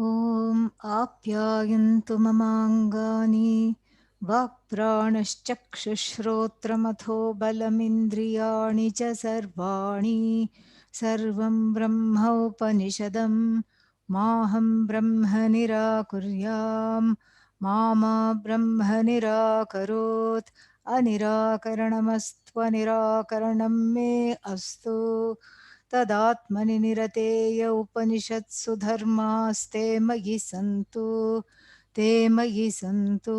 ॐ आप्यायन्तु ममाङ्गानि वाक्प्राणश्चक्षुश्रोत्रमथो बलमिन्द्रियाणि च सर्वाणि सर्वं ब्रह्मोपनिषदं माहं ब्रह्म निराकुर्यां मा ब्रह्म निराकरोत् अनिराकरणमस्त्वनिराकरणं मे अस्तु तदात्मनि निरतेय उपनिषत्सु धर्मास्ते मयि सन्तु ते मयि सन्तु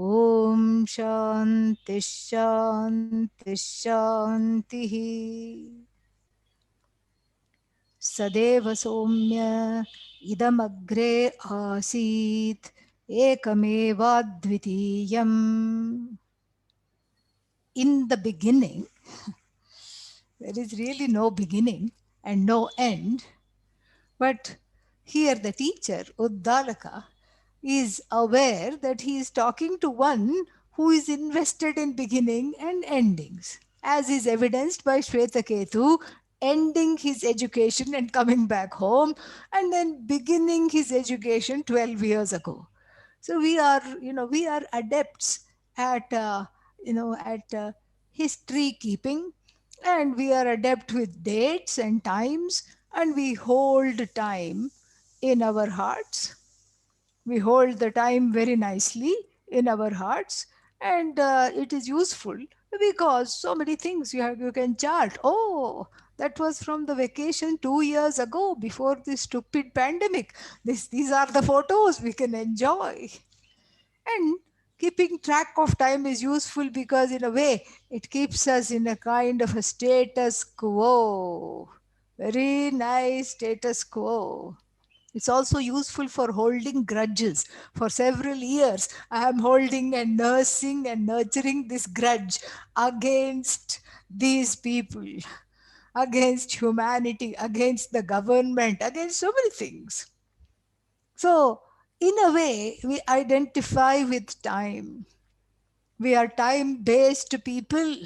ॐ शान्तिः शान्तिः शान्तिः सदेव सौम्य इदमग्रे आसीत् एकमेवाद्वितीयम्. In the beginning, there is really no beginning and no end. But here the teacher, Uddalaka, is aware that he is talking to one who is invested in beginning and endings, as is evidenced by Shvetaketu ending his education and coming back home, and then beginning his education 12 years ago. So we are adepts at, history keeping, and we are adept with dates and times, and we hold time in our hearts. We hold the time very nicely in our hearts, and it is useful because so many things you can chart. Oh, that was from the vacation 2 years ago before this stupid pandemic. These are the photos we can enjoy. And keeping track of time is useful because, in a way, it keeps us in a kind of a status quo. Very nice status quo. It's also useful for holding grudges. For several years, I am holding and nursing and nurturing this grudge against these people, against humanity, against the government, against so many things. So, in a way, we identify with time. We are time based people.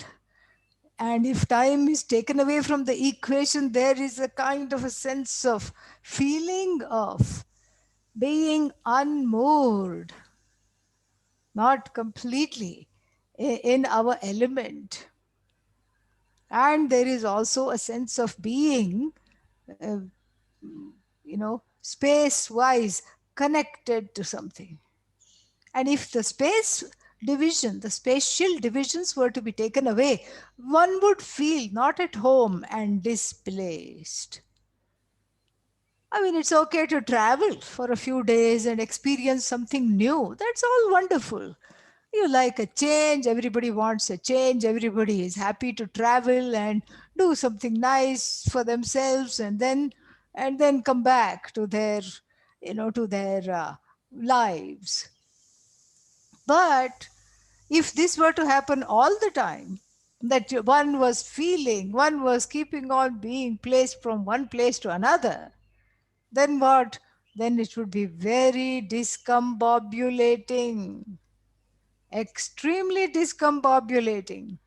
And if time is taken away from the equation, there is a kind of a sense of feeling of being unmoved, not completely in our element. And there is also a sense of being, uh, space wise connected to something. And if the the spatial divisions were to be taken away, one would feel not at home and displaced. I mean, it's okay to travel for a few days and experience something new. That's all wonderful. You like a change, everybody wants a change, everybody is happy to travel and do something nice for themselves, and then come back to their lives. But if this were to happen all the time, that one was feeling, one was keeping on being placed from one place to another, then what? Then it would be very discombobulating, extremely discombobulating,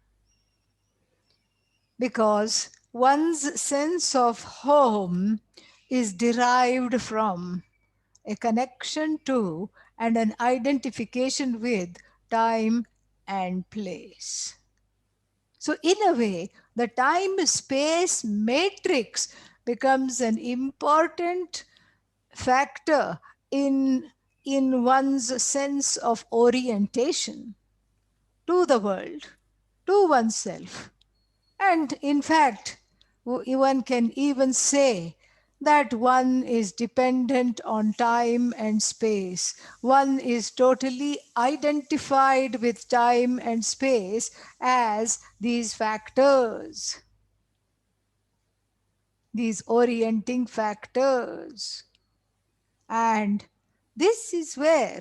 because one's sense of home is derived from a connection to and an identification with time and place. So, in a way, the time space matrix becomes an important factor in, in one's sense of orientation to the world, to oneself. And in fact, one can even say that one is dependent on time and space. One is totally identified with time and space as these factors, these orienting factors. And this is where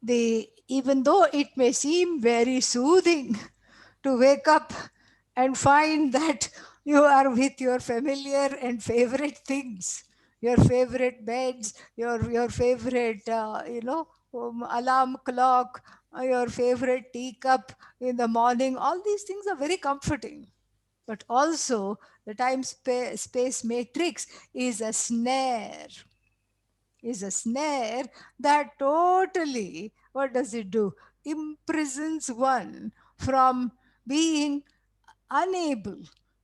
even though it may seem very soothing to wake up and find that you are with your familiar and favorite things, your favorite beds, your favorite, alarm clock, your favorite teacup in the morning, all these things are very comforting. But also, the time space matrix is a snare. is a snare that totally, what does it do? Imprisons one from being unable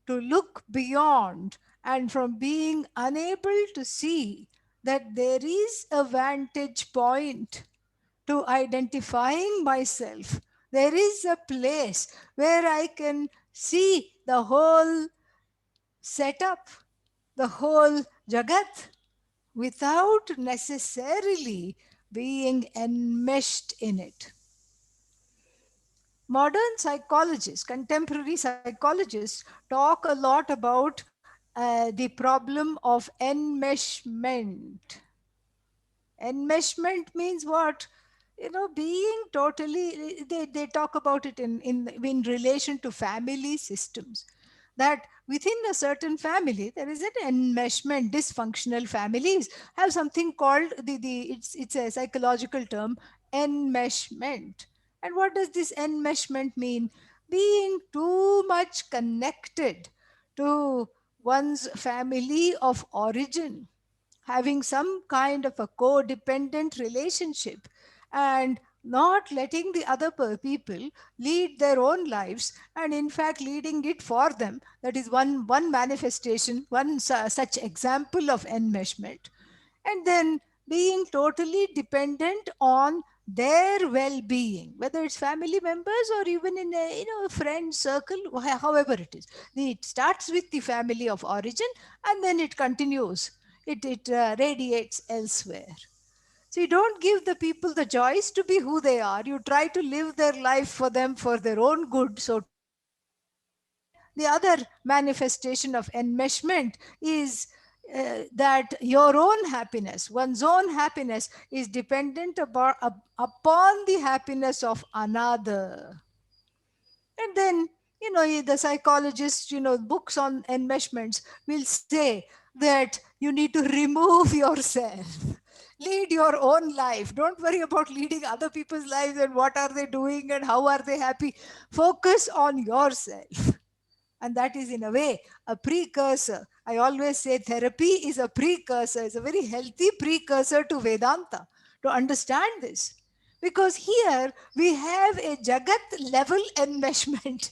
to look beyond and from being unable to see that there is a vantage point to identifying myself. There is a place where I can see the whole setup, the whole jagat, without necessarily being enmeshed in it. Modern psychologists, contemporary psychologists, talk a lot about the problem of enmeshment. Enmeshment means what? Being totally, they talk about it in relation to family systems, that within a certain family there is an enmeshment. Dysfunctional families have something called it's a psychological term, enmeshment. And what does this enmeshment mean? Being too much connected to one's family of origin, having some kind of a codependent relationship, and not letting the other people lead their own lives, and in fact leading it for them. That is one manifestation, one such example of enmeshment. And then being totally dependent on their well-being, whether it's family members or even in a friend circle, however it is. It starts with the family of origin, and then it continues, it radiates elsewhere. So you don't give the people the choice to be who they are. You try to live their life for them for their own good, so to speak. And the other manifestation of enmeshment is that your own happiness, one's own happiness, is dependent upon the happiness of another. And then, the psychologists, books on enmeshments will say that you need to remove yourself. Lead your own life. Don't worry about leading other people's lives and what are they doing and how are they happy. Focus on yourself. And that is, in a way, a precursor. I always say therapy is a precursor, it's a very healthy precursor to Vedanta, to understand this. Because here we have a Jagat level enmeshment.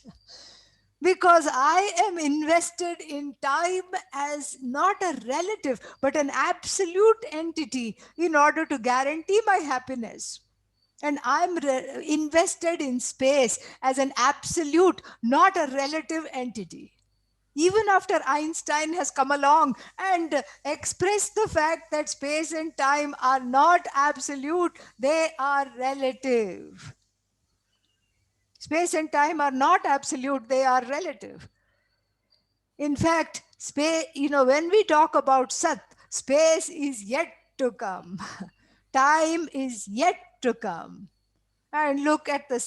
Because I am invested in time as not a relative, but an absolute entity in order to guarantee my happiness. And I'm invested in space as an absolute, not a relative entity. Even after Einstein has come along and expressed the fact that space and time are not absolute, they are relative. Space and time are not absolute, they are relative. In fact, space, when we talk about Sat, space is yet to come, time is yet to come. And look at the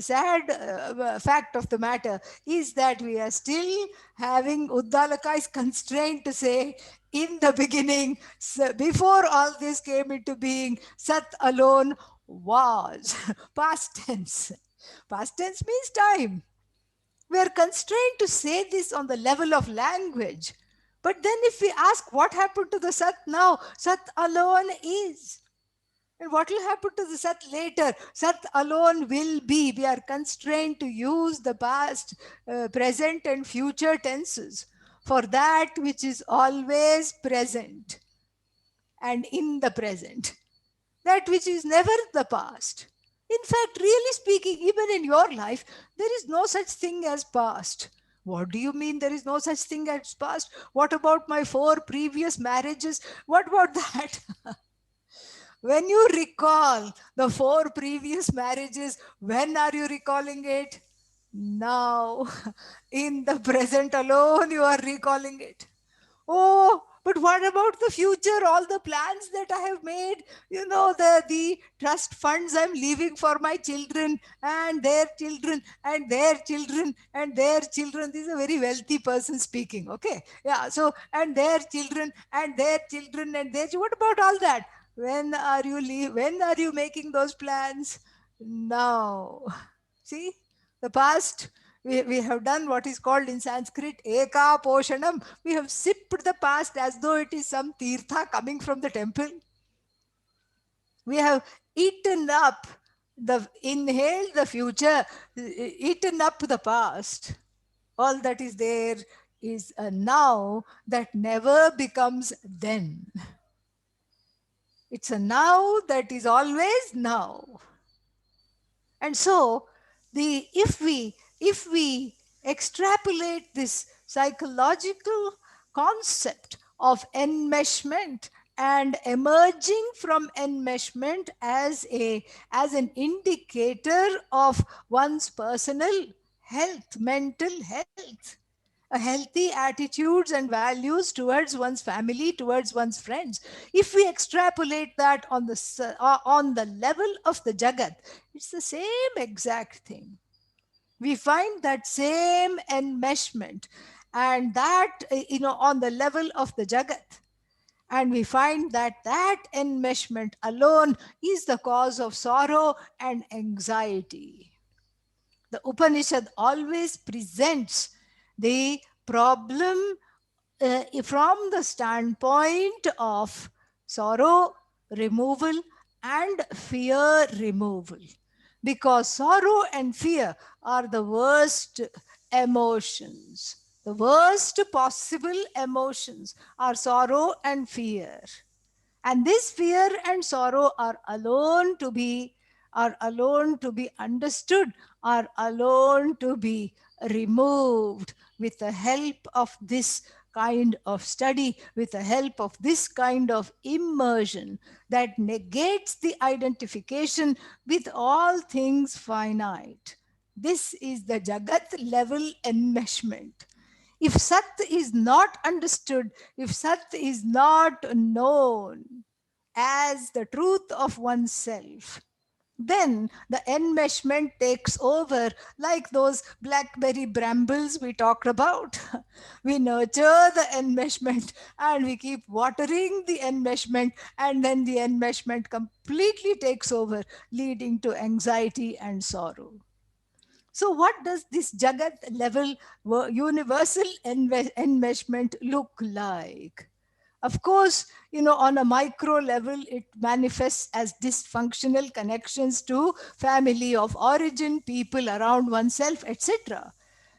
sad fact of the matter is that we are still having Uddalaka is constrained to say, in the beginning, before all this came into being, Sat alone was. Past tense. Past tense means time. We are constrained to say this on the level of language. But then if we ask what happened to the Sat now, Sat alone is. And what will happen to the Sat later? Sat alone will be. We are constrained to use the past, present, and future tenses for that which is always present and in the present, that which is never the past. In fact, really speaking, even in your life, there is no such thing as past. What do you mean there is no such thing as past? What about my 4 previous marriages? What about that? When you recall the 4 previous marriages, when are you recalling it? Now. In the present alone, you are recalling it. Oh, but what about the future? All the plans that I have made, the trust funds I'm leaving for my children and their children and their children and their children. This is a very wealthy person speaking. Okay. Yeah. So, and their children and their children and their, what about all that? When are you making those plans? Now. See, the past We have done what is called in Sanskrit eka poshanam. We have sipped the past as though it is some tirtha coming from the temple. We have eaten up inhaled the future, eaten up the past. All that is there is a now that never becomes then. It's a now that is always now. And so the if we extrapolate this psychological concept of enmeshment and emerging from enmeshment as an indicator of one's personal health, mental health, a healthy attitudes and values towards one's family, towards one's friends. If we extrapolate that on the level of the jagat, it's the same exact thing. We find that same enmeshment, and that on the level of the jagat, and we find that that enmeshment alone is the cause of sorrow and anxiety. The Upanishad always presents the problem from the standpoint of sorrow removal and fear removal. Because sorrow and fear are the worst emotions. The worst possible emotions are sorrow and fear. And this fear and sorrow are alone to be understood, are alone to be removed with the help of this kind of study, with the help of this kind of immersion that negates the identification with all things finite. This is the Jagat level enmeshment. If Sat is not understood, if Sat is not known as the truth of oneself, then the enmeshment takes over, like those blackberry brambles we talked about. We nurture the enmeshment and we keep watering the enmeshment, and then the enmeshment completely takes over, leading to anxiety and sorrow. So, what does this Jagat level universal enmeshment look like? Of course, on a micro level, it manifests as dysfunctional connections to family of origin, people around oneself, etc.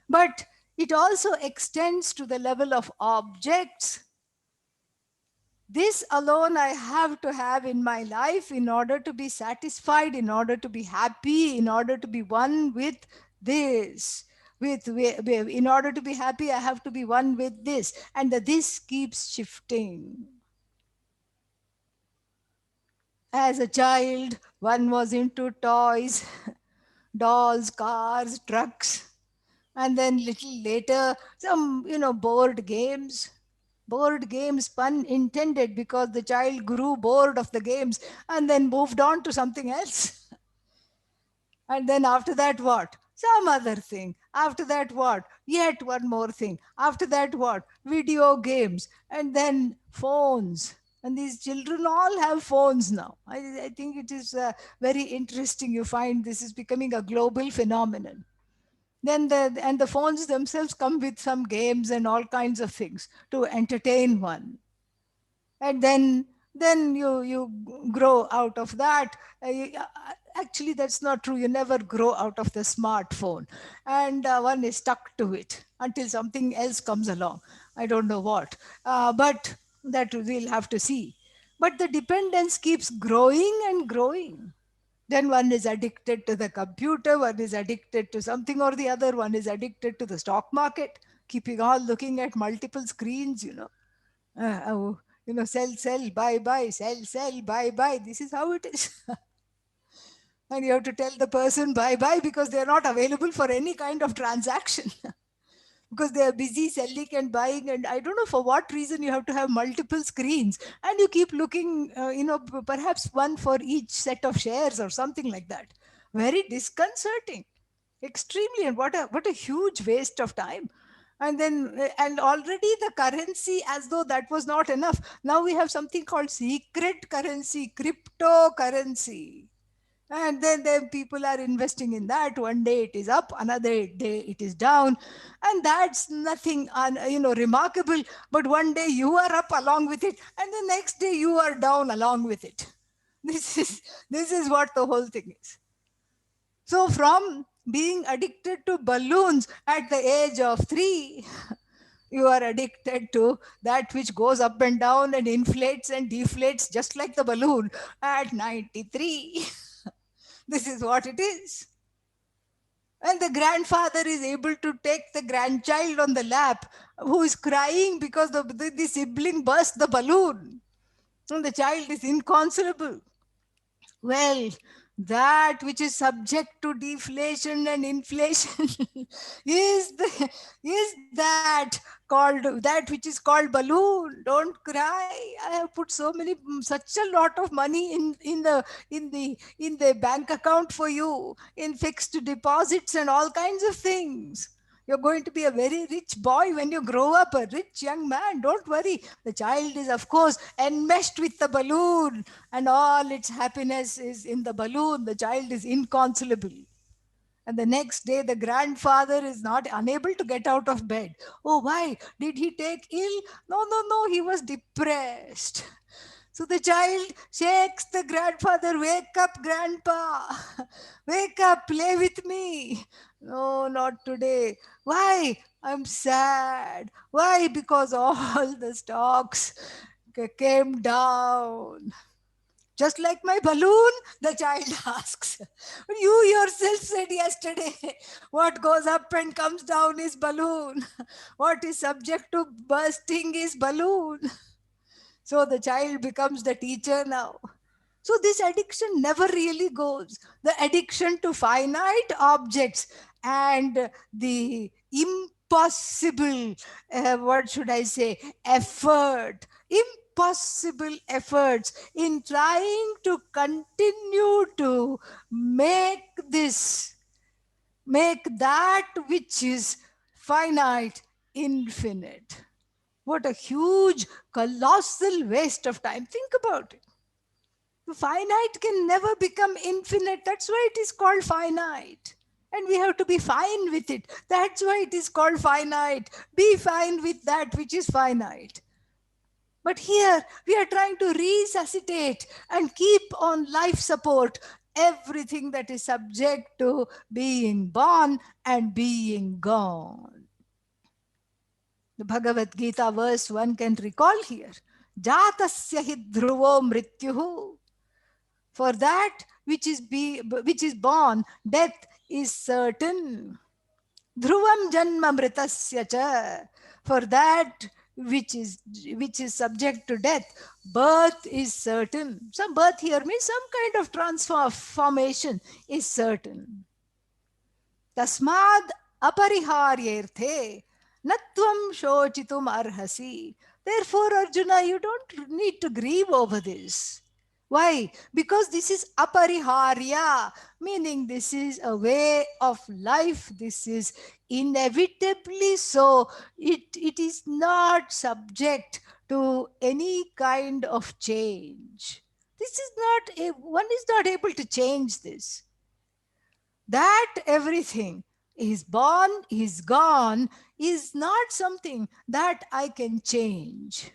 But it also extends to the level of objects. This alone I have to have in my life in order to be satisfied, in order to be happy, in order to be one with this. In order to be happy, I have to be one with this. And the this keeps shifting. As a child, one was into toys, dolls, cars, trucks, and then little later, some, board games. Board games, pun intended, because the child grew bored of the games and then moved on to something else. And then after that, what? Some other thing. After that, what? Yet one more thing. After that, what? Video games. And then phones. And these children all have phones now. I think it is very interesting. You find this is becoming a global phenomenon. Then the phones themselves come with some games and all kinds of things to entertain one. And then you grow out of that. Actually, that's not true. You never grow out of the smartphone, and one is stuck to it until something else comes along. I don't know what, but that we'll have to see. But the dependence keeps growing and growing. Then one is addicted to the computer, one is addicted to something or the other, one is addicted to the stock market, keeping on looking at multiple screens. Oh, sell, sell, buy, buy, sell, sell, buy, buy. This is how it is. And you have to tell the person bye bye because they're not available for any kind of transaction. Because they are busy selling and buying, and I don't know for what reason you have to have multiple screens, and you keep looking, perhaps one for each set of shares or something like that. Very disconcerting, extremely. And what a huge waste of time. And then and already the currency, as though that was not enough, now we have something called secret currency, cryptocurrency. And then people are investing in that. One day it is up, another day it is down, and that's nothing remarkable. But one day you are up along with it, and the next day you are down along with it. This is what the whole thing is. So from being addicted to balloons at the age of 3, you are addicted to that which goes up and down and inflates and deflates just like the balloon at 93. This is what it is. And the grandfather is able to take the grandchild on the lap who is crying because the sibling burst the balloon. And the child is inconsolable. Well, that which is subject to deflation and inflation is that that which is called balloon. Don't cry. I have put such a lot of money in the bank account for you, in fixed deposits and all kinds of things. You're going to be a very rich boy when you grow up, a rich young man. Don't worry. The child is, of course, enmeshed with the balloon, and all its happiness is in the balloon. The child is inconsolable. And the next day, the grandfather is not unable to get out of bed. Oh, why? Did he take ill? No, no, no. He was depressed. So the child shakes the grandfather, wake up, grandpa. Wake up, play with me. No, not today. Why? I'm sad. Why? Because all the stocks came down. Just like my balloon, the child asks. You yourself said yesterday, what goes up and comes down is balloon. What is subject to bursting is balloon. So the child becomes the teacher now. So this addiction never really goes. The addiction to finite objects and the impossible, what should I say, effort, impossible efforts in trying to continue to make this, make that which is finite infinite. What a huge, colossal waste of time. Think about it. Finite can never become infinite. That's why it is called finite. And we have to be fine with it. That's why it is called finite. Be fine with that which is finite. But here we are trying to resuscitate and keep on life support everything that is subject to being born and being gone. The Bhagavad Gita verse one can recall here. Jatasya hi dhruvo mrityuhu. For that which is born, death is certain. Dhruvam janma mritasya cha. For that which is subject to death, birth is certain. Some birth here means some kind of transformation is certain. Tasmad apariharyerthe natvam shochitum arhasi. Therefore, Arjuna, you don't need to grieve over this. Why? Because this is apariharya, meaning this is a way of life. This is inevitably so. It is not subject to any kind of change. This is not, one is not able to change this. That everything is born, is gone, is not something that I can change.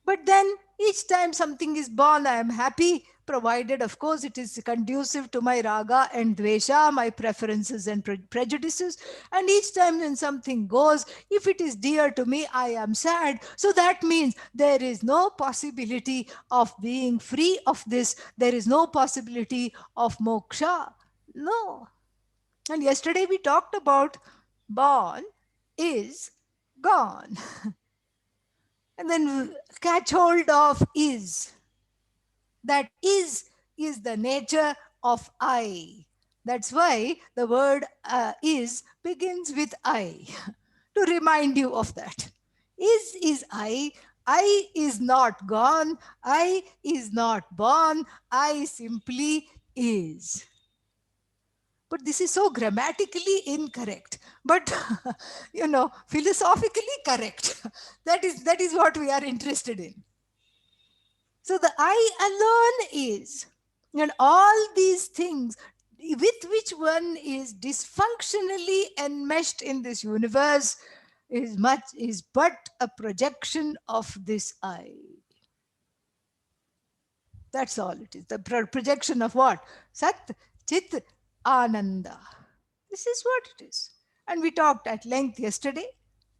But then each time something is born, I am happy, provided, of course, it is conducive to my raga and dvesha, my preferences and prejudices. And each time when something goes, if it is dear to me, I am sad. So that means there is no possibility of being free of this. There is no possibility of moksha. No. And yesterday we talked about born is gone. And then catch hold of is. That is the nature of I. That's why the word is begins with I, to remind you of that. Is I. I is not gone. I is not born. I simply is. But this is so grammatically incorrect, but philosophically correct. That is what we are interested in. So the I alone is. And all these things with which one is dysfunctionally enmeshed in this universe is but a projection of this I. That's all it is. The projection of what? Sat, Chit, Ananda. This is what it is. And we talked at length yesterday.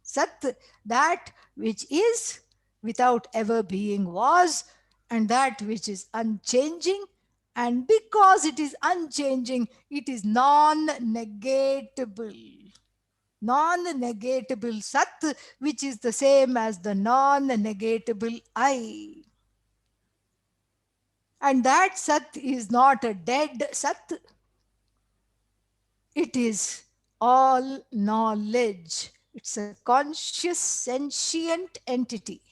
Sat, that which is without ever being was, and that which is unchanging. And because it is unchanging, it is non negatable. Non negatable Sat, which is the same as the non negatable I. And that Sat is not a dead Sat, it is all knowledge. It's a conscious, sentient entity,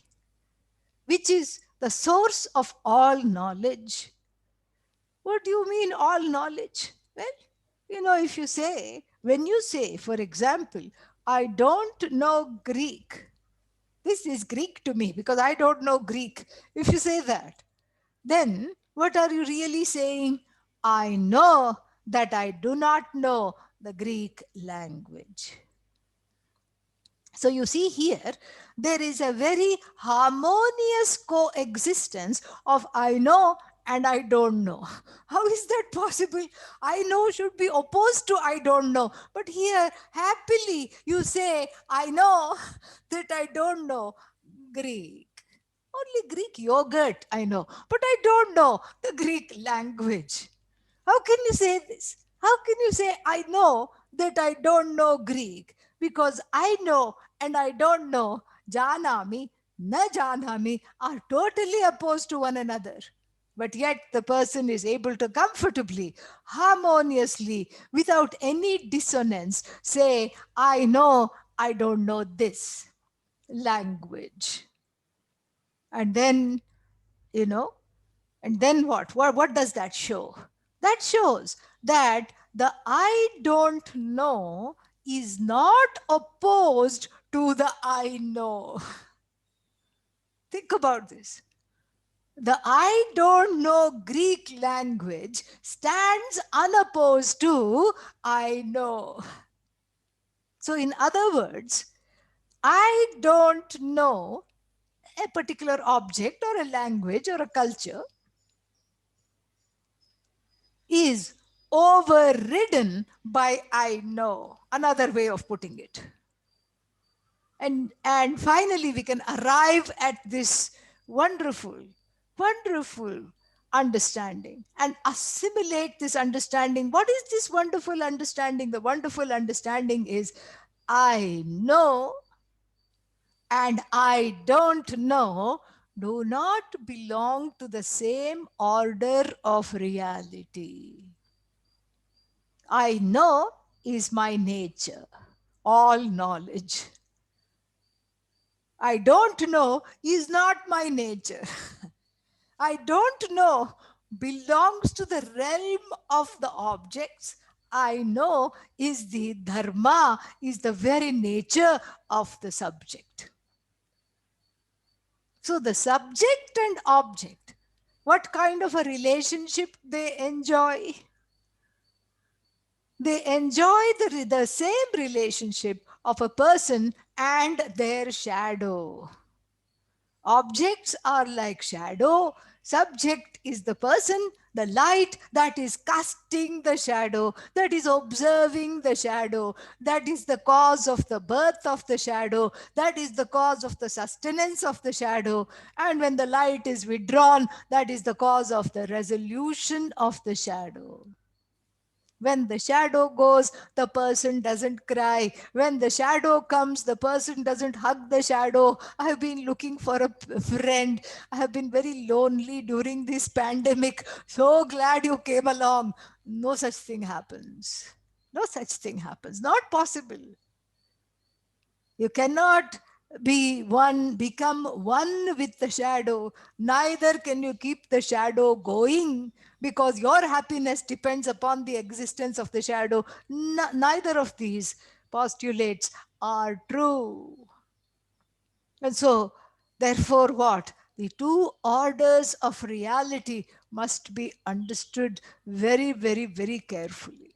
which is the source of all knowledge. What do you mean, all knowledge? Well, if you say, when you say, for example, I don't know Greek, this is Greek to me because I don't know Greek. If you say that, then what are you really saying? I know that I do not know the Greek language. So you see here, there is a very harmonious coexistence of I know and I don't know. How is that possible? I know should be opposed to I don't know. But here, happily, you say, I know that I don't know Greek. Only Greek yogurt I know, but I don't know the Greek language. How can you say this? How can you say, I know that I don't know Greek? Because I know and I don't know, janami, na janami, are totally opposed to one another. But yet the person is able to comfortably, harmoniously, without any dissonance, say, I know I don't know this language. And then, you know, and then what does that show? That shows that the I don't know is not opposed to the I know. Think about this. The I don't know Greek language stands unopposed to I know. So, in other words, I don't know a particular object or a language or a culture is overridden by I know. Another way of putting it. And finally, we can arrive at this wonderful, wonderful understanding and assimilate this understanding. What is this wonderful understanding? The wonderful understanding is I know and I don't know do not belong to the same order of reality. I know is my nature, all knowledge. I don't know is not my nature. I don't know belongs to the realm of the objects. I know is the dharma, is the very nature of the subject. So the subject and object, what kind of a relationship they enjoy? They enjoy the same relationship of a person and their shadow. Objects are like shadow. Subject is the person, the light that is casting the shadow, that is observing the shadow, that is the cause of the birth of the shadow, that is the cause of the sustenance of the shadow. And when the light is withdrawn, that is the cause of the resolution of the shadow. When the shadow goes, the person doesn't cry. When the shadow comes, the person doesn't hug the shadow. I have been looking for a friend. I have been very lonely during this pandemic. So glad you came along. No such thing happens. No such thing happens. Not possible. You cannot become one with the shadow. Neither can you keep the shadow going because your happiness depends upon the existence of the shadow. Neither of these postulates are true. And so, therefore, what? The two orders of reality must be understood very, very, very carefully.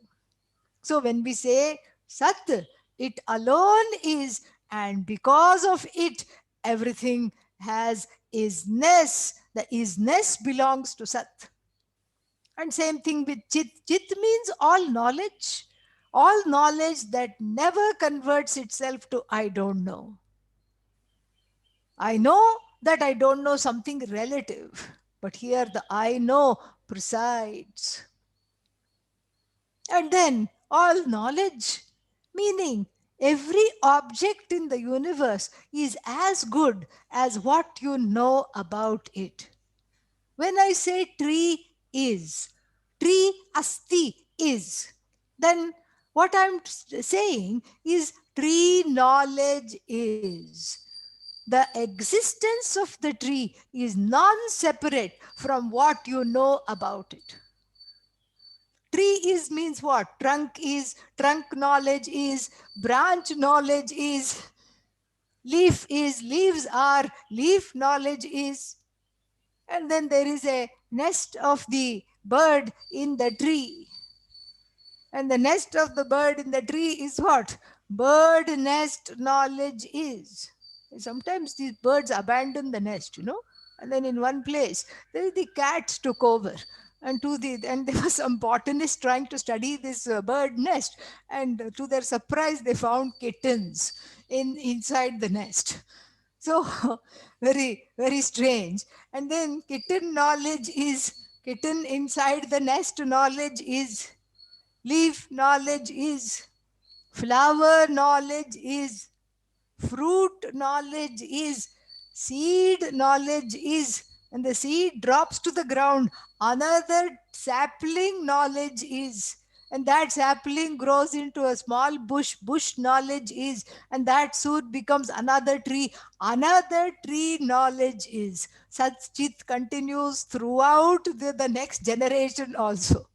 So when we say Sat, it alone is, and because of it, everything has isness. The isness belongs to Sat. And same thing with Chit. Chit means all knowledge. All knowledge that never converts itself to I don't know. I know that I don't know something relative, but here the I know presides. And then all knowledge, meaning every object in the universe is as good as what you know about it. When I say tree is, tree asti is, then what I'm saying is tree knowledge is. The existence of the tree is non separate from what you know about it. Tree is means what? Trunk is, trunk knowledge is, branch knowledge is, leaf is, leaves are, leaf knowledge is. And then there is a nest of the bird in the tree. And the nest of the bird in the tree is what? Bird nest knowledge is. Sometimes these birds abandon the nest, and then in one place, the cats took over. And there was some botanist trying to study this bird nest, and to their surprise, they found kittens inside the nest. So very, very strange. And then kitten inside the nest knowledge is, leaf knowledge is, flower knowledge is, fruit knowledge is, seed knowledge is, and the seed drops to the ground. Another sapling knowledge is, and that sapling grows into a small bush. Bush knowledge is, and that soon becomes another tree. Another tree knowledge is. Such chit continues throughout the next generation also.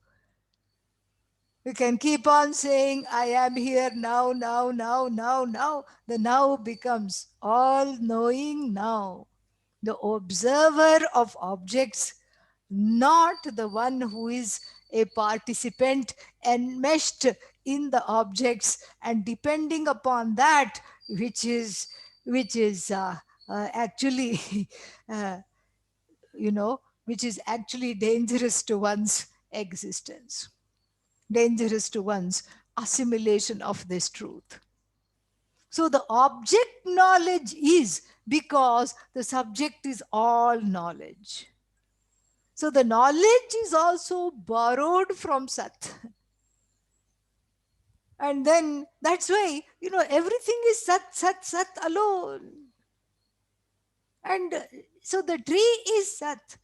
We can keep on saying, I am here now, now, now, now, now. The now becomes all knowing now. The observer of objects, not the one who is a participant enmeshed in the objects and depending upon that which is actually uh, you know which is actually dangerous to one's existence, dangerous to one's assimilation of this truth. So the object knowledge is because the subject is all knowledge. So the knowledge is also borrowed from Sat. And then that's why, everything is Sat, Sat, Sat alone. And so the tree is Sat.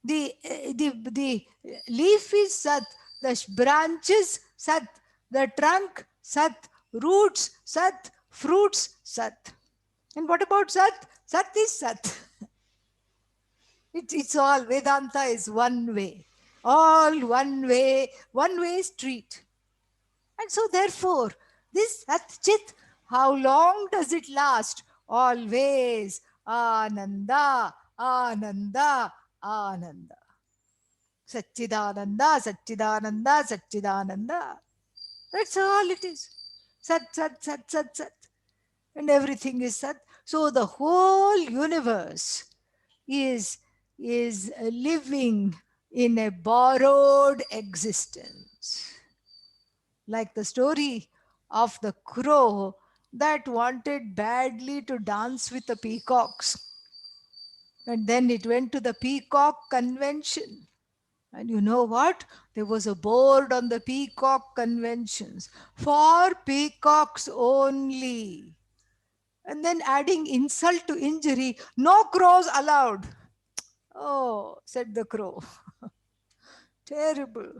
The leaf is Sat, the branches Sat, the trunk Sat, roots Sat, fruits Sat. And what about Sat? Sat is Sat. It's all, Vedanta is one way, all one way street. And so therefore, this Sat Chit, how long does it last? Always Ananda, Ananda, Ananda. Satchidananda, Satchidananda, Satchidananda. That's all it is. Sat, Sat, Sat, Sat, Sat. And everything is Sat. So the whole universe is, is living in a borrowed existence. Like the story of the crow that wanted badly to dance with the peacocks. And then it went to the peacock convention. And you know what? There was a board on the peacock conventions for peacocks only. And then adding insult to injury, no crows allowed. Oh, said the crow. Terrible.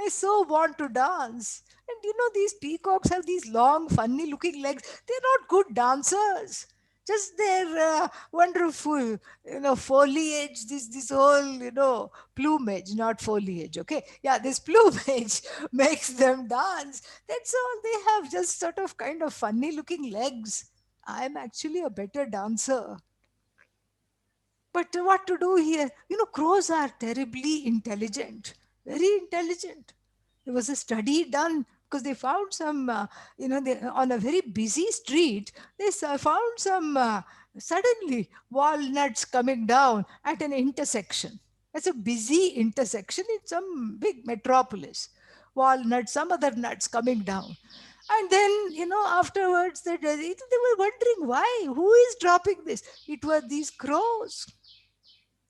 I so want to dance. And these peacocks have these long, funny looking legs. They're not good dancers. Just their wonderful, foliage, this whole, plumage, not foliage, okay? Yeah, this plumage makes them dance. That's all they have, just sort of kind of funny looking legs. I'm actually a better dancer. But what to do here? Crows are terribly intelligent, very intelligent. There was a study done because they found some, on a very busy street, they found some suddenly walnuts coming down at an intersection. It's a busy intersection in some big metropolis. Walnuts, some other nuts coming down. And then, afterwards, they were wondering why, who is dropping this? It were these crows.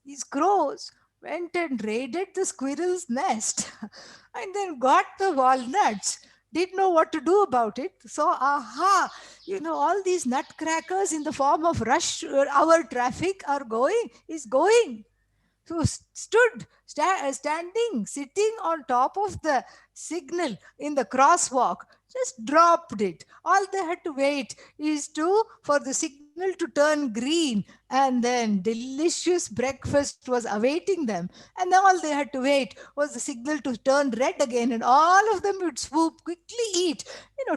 These crows went and raided the squirrel's nest and then got the walnuts. Didn't know what to do about it. So, aha, all these nutcrackers in the form of rush hour traffic is going. So standing, sitting on top of the signal in the crosswalk, just dropped it. All they had to wait is for the signal to turn green, and then delicious breakfast was awaiting them. And all they had to wait was the signal to turn red again, and all of them would swoop, quickly eat.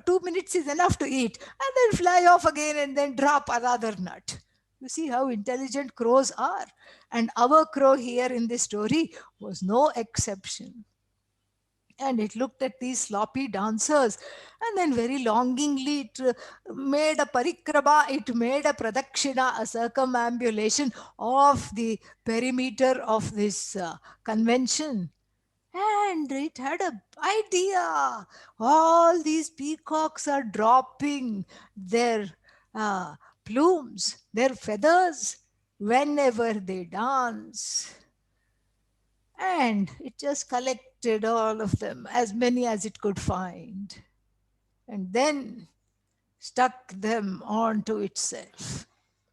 2 minutes is enough to eat, and then fly off again, and then drop another nut. You see how intelligent crows are. And our crow here in this story was no exception. And it looked at these sloppy dancers, and then very longingly it made a parikrama, it made a pradakshina, a circumambulation of the perimeter of this convention. And it had a idea. All these peacocks are dropping their uh, plumes, their feathers, whenever they dance. And it just collected all of them, as many as it could find, and then stuck them onto itself.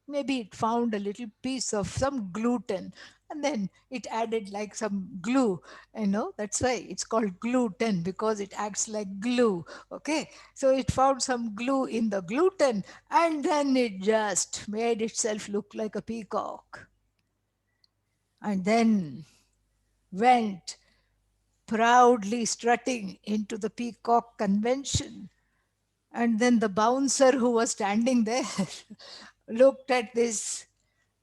Maybe it found a little piece of some gluten, and then it added like some glue. That's why it's called gluten, because it acts like glue. Okay, so it found some glue in the gluten, and then it just made itself look like a peacock, and then went proudly strutting into the peacock convention. And then the bouncer who was standing there looked at this,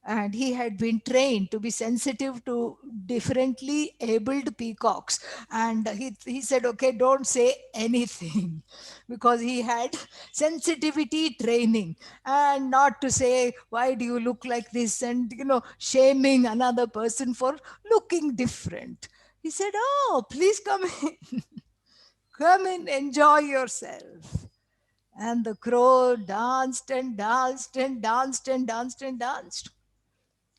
and he had been trained to be sensitive to differently abled peacocks. And he said, okay, don't say anything, because he had sensitivity training, and not to say, why do you look like this, and shaming another person for looking different. He said, oh, please come in. Come in, enjoy yourself. And the crow danced and danced and danced and danced and danced.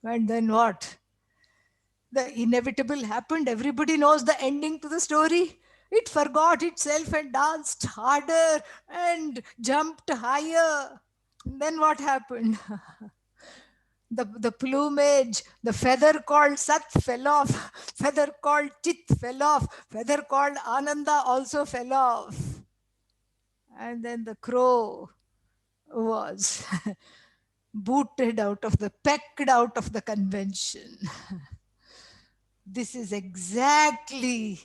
And then what? The inevitable happened. Everybody knows the ending to the story. It forgot itself and danced harder and jumped higher. And then what happened? The plumage, the feather called Sat fell off, feather called Chit fell off, feather called Ananda also fell off. And then the crow was booted out of pecked out of the convention. This is exactly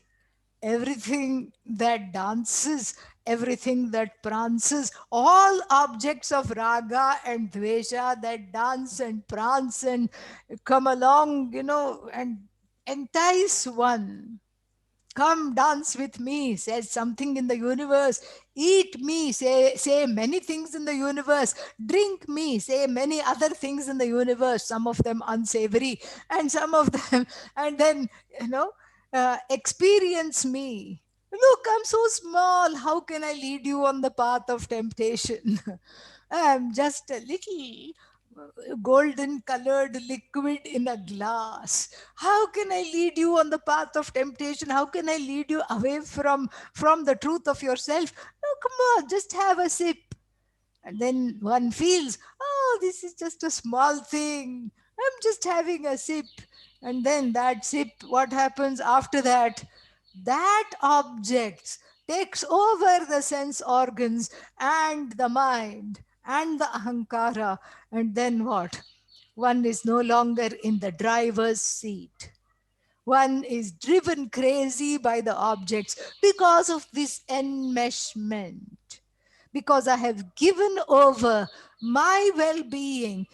everything that dances, everything that prances, all objects of raga and dvesha that dance and prance and come along, and entice one. Come dance with me, says something in the universe. Eat me, say many things in the universe. Drink me, say many other things in the universe, some of them unsavory, and some of them, and then, experience me. Look, I'm so small. How can I lead you on the path of temptation? I'm just a little golden colored liquid in a glass. How can I lead you on the path of temptation? How can I lead you away from the truth of yourself? Oh, come on, just have a sip. And then one feels, oh, this is just a small thing. I'm just having a sip. And then that sip, what happens after that? That object takes over the sense organs and the mind and the ahankara. And then what? One is no longer in the driver's seat. One is driven crazy by the objects because of this enmeshment. Because I have given over my well being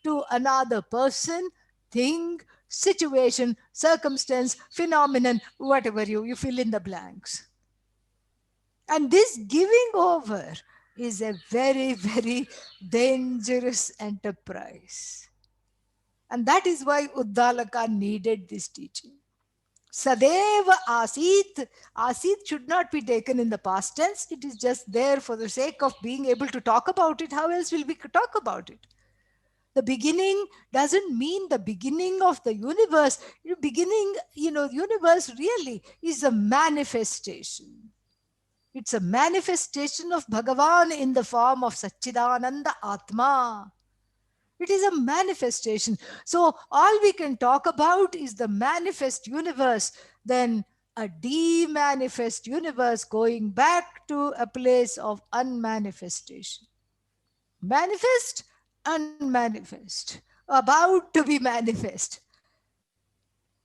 to another person, thing, situation, circumstance, phenomenon, whatever you fill in the blanks. And this giving over is a very, very dangerous enterprise. And that is why Uddalaka needed this teaching. Sadeva Asit. Asit should not be taken in the past tense. It is just there for the sake of being able to talk about it. How else will we talk about it? The beginning doesn't mean the beginning of the universe. Beginning, universe really is a manifestation. It's a manifestation of Bhagavan in the form of Satchidananda Atma. It is a manifestation. So all we can talk about is the manifest universe, then a demanifest universe going back to a place of unmanifestation. Manifest, unmanifest, about to be manifest.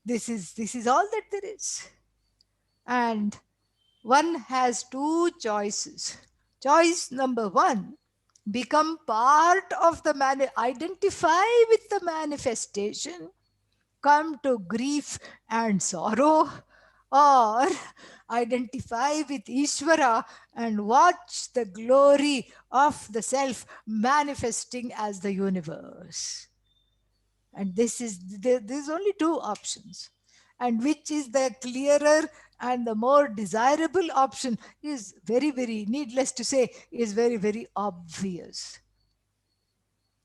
This is all that there is. And one has two choices. Choice number one, become part of the identify with the manifestation, come to grief and sorrow, or identify with Ishvara and watch the glory of the self manifesting as the universe. And there's only two options. And which is the clearer and the more desirable option is very, very, needless to say, is very, very obvious.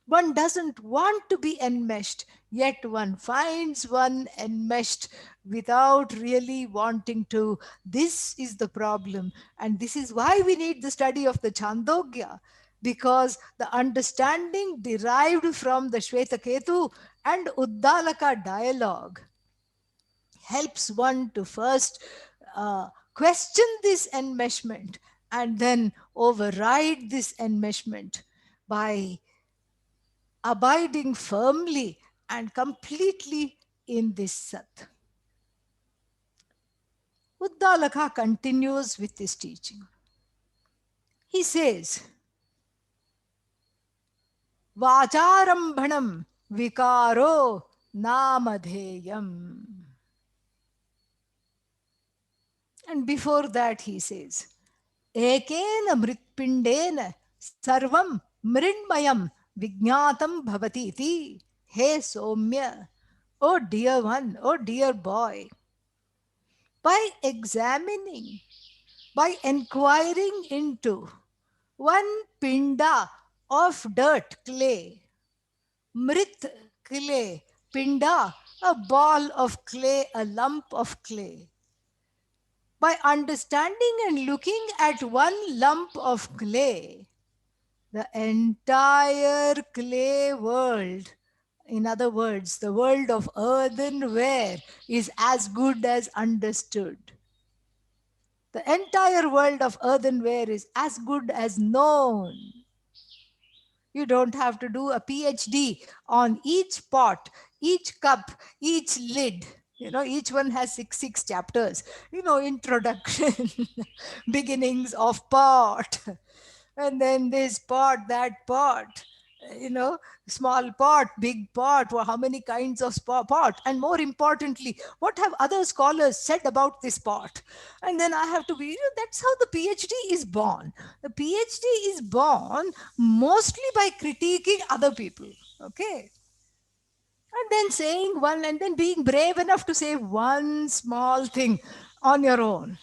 One doesn't want to be enmeshed, yet one finds one enmeshed without really wanting to. This is the problem. And this is why we need the study of the Chandogya, because the understanding derived from the Shvetaketu and Uddalaka dialogue helps one to first question this enmeshment and then override this enmeshment by abiding firmly and completely in this Sat. Uddalaka continues with this teaching. He says, Vacharambhanam vikaro namadheyam. And before that he says, Ekena mritpindena sarvam mrinmayam vijnatam bhavati iti. Hey Somya, oh dear one, oh dear boy, by examining, by inquiring into one pinda of dirt, clay, mrit, clay, pinda, a ball of clay, a lump of clay. By understanding and looking at one lump of clay, the entire clay world, in other words, the world of earthenware, is as good as understood. The entire world of earthenware is as good as known. You don't have to do a PhD on each pot, each cup, each lid. Each one has six chapters. Introduction, beginnings of pot, and then this pot, that pot, small pot, big pot, how many kinds of pot, and more importantly, what have other scholars said about this pot? And then I have to be, that's how the PhD is born. The PhD is born mostly by critiquing other people, okay? And then saying one, and then being brave enough to say one small thing on your own.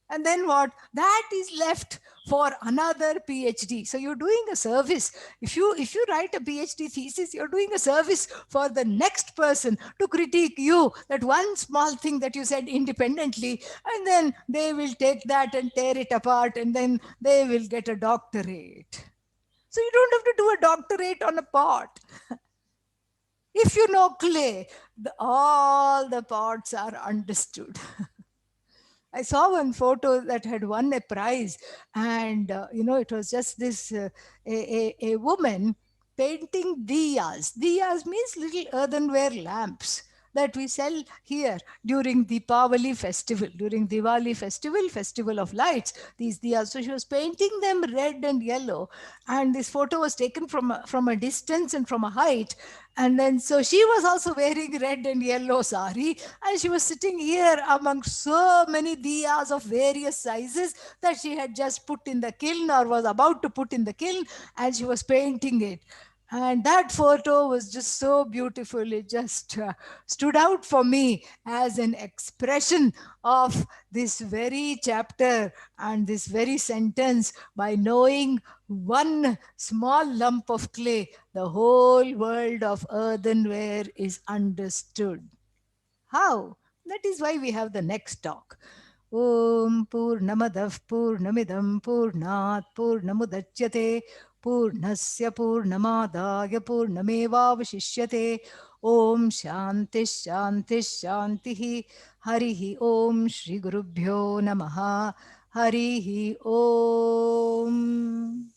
And then what? That is left for another PhD. So you're doing a service. If you write a PhD thesis, you're doing a service for the next person to critique you, that one small thing that you said independently, and then they will take that and tear it apart, and then they will get a doctorate. So you don't have to do a doctorate on a pot. If you know clay, all the pots are understood. I saw one photo that had won a prize, and it was just this a woman painting diyas. Diyas means little earthenware lamps. that we sell here during Deepavali festival, during Diwali festival, festival of lights. These diyas. So she was painting them red and yellow, and this photo was taken from a distance and from a height. And then so she was also wearing red and yellow sari, and she was sitting here among so many diyas of various sizes that she had just put in the kiln or was about to put in the kiln, and she was painting it. And that photo was just so beautiful. It just stood out for me as an expression of this very chapter and this very sentence. By knowing one small lump of clay, the whole world of earthenware is understood. How? That is why we have the next talk. Om Purnamadav Purnamidam Purnat Purnamudachyate Purnasya Purnamadaya Purnamevavashishyate. Om Shanti Shanti Shanti. Harihi Om Shri Gurubhyo Namaha. Harihi Om.